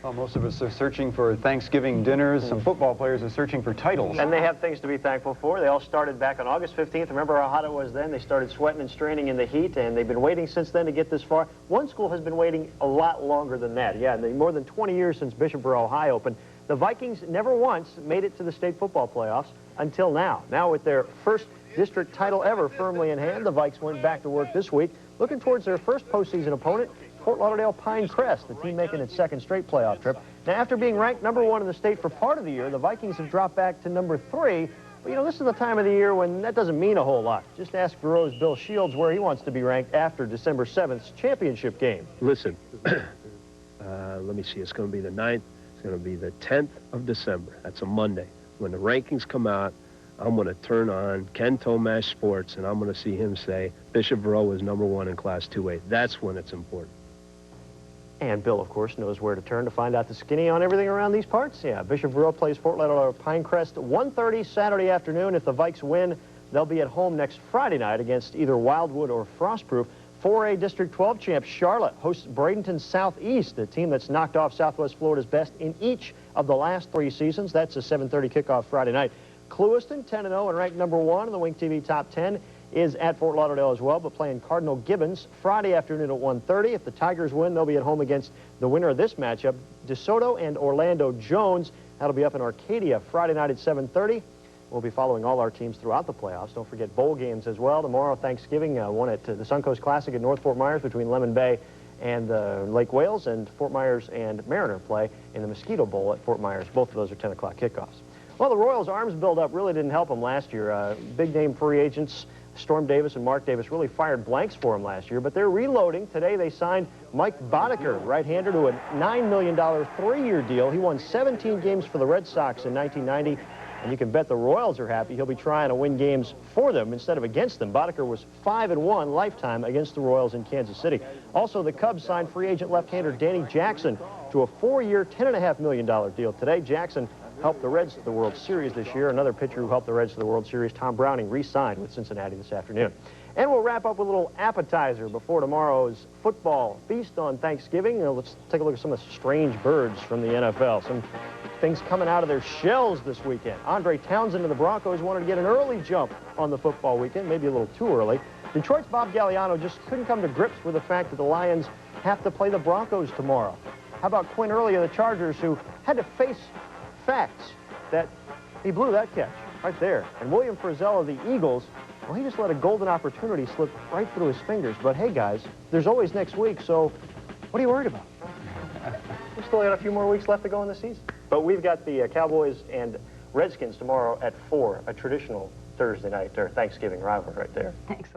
Well, most of us are searching for Thanksgiving dinners. Some football players are searching for titles. And they have things to be thankful for. They all started back on August 15th. Remember how hot it was then? They started sweating and straining in the heat, and they've been waiting since then to get this far. One school has been waiting a lot longer than that. Yeah, more than 20 years since Bishopboro High opened. The Vikings never once made it to the state football playoffs until now. Now with their first district title ever firmly in hand, the Vikes went back to work this week, looking towards their first postseason opponent, Fort Lauderdale Pinecrest, the team making its second straight playoff trip. Now, after being ranked #1 in the state for part of the year, the Vikings have dropped back to #3. But, you know, this is the time of the year when that doesn't mean a whole lot. Just ask Vero's Bill Shields where he wants to be ranked after December 7th's championship game. Listen, let me see. It's going to be the 9th. It's going to be the 10th of December. That's a Monday. When the rankings come out, I'm going to turn on Ken Tomash Sports, and I'm going to see him say Bishop Vero was #1 in Class 2A. That's when it's important. And Bill, of course, knows where to turn to find out the skinny on everything around these parts. Yeah, Bishop Vero plays Fort Lauderdale Pinecrest 1:30 Saturday afternoon. If the Vikes win, they'll be at home next Friday night against either Wildwood or Frostproof. 4A District 12 champ Charlotte hosts Bradenton Southeast, a team that's knocked off Southwest Florida's best in each of the last 3 seasons. That's a 7:30 kickoff Friday night. Clewiston, 10-0 and ranked #1 in the Wink TV Top 10, is at Fort Lauderdale as well, but playing Cardinal Gibbons Friday afternoon at 1:30. If the Tigers win, they'll be at home against the winner of this matchup, DeSoto and Orlando Jones. That'll be up in Arcadia Friday night at 7:30. We'll be following all our teams throughout the playoffs. Don't forget bowl games as well. Tomorrow, Thanksgiving, one at the Suncoast Classic at North Fort Myers between Lemon Bay and Lake Wales, and Fort Myers and Mariner play in the Mosquito Bowl at Fort Myers. Both of those are 10 o'clock kickoffs. Well, the Royals' arms build-up really didn't help them last year. Big-name free agents Storm Davis and Mark Davis really fired blanks for him last year, but they're reloading. Today they signed Mike Boddicker, right-hander, to a $9 million 3-year deal. He won 17 games for the Red Sox in 1990, and you can bet the Royals are happy. He'll be trying to win games for them instead of against them. Boddicker was 5-1 lifetime against the Royals in Kansas City. Also, the Cubs signed free agent left-hander Danny Jackson to a 4-year, $10.5 million deal. Today, Jackson helped the Reds to the World Series this year. Another pitcher who helped the Reds to the World Series, Tom Browning, re-signed with Cincinnati this afternoon. And we'll wrap up with a little appetizer before tomorrow's football feast on Thanksgiving. Let's take a look at some of the strange birds from the NFL. Some things coming out of their shells this weekend. Andre Townsend and the Broncos wanted to get an early jump on the football weekend, maybe a little too early. Detroit's Bob Galliano just couldn't come to grips with the fact that the Lions have to play the Broncos tomorrow. How about Quinn Early of the Chargers, who had to face facts that he blew that catch right there. And William Frizell of the Eagles, well, he just let a golden opportunity slip right through his fingers. But hey, guys, there's always next week, so what are you worried about? We still got a few more weeks left to go in the season. But we've got the Cowboys and Redskins tomorrow at 4, a traditional Thursday night or Thanksgiving rivalry right there. Thanks a lot.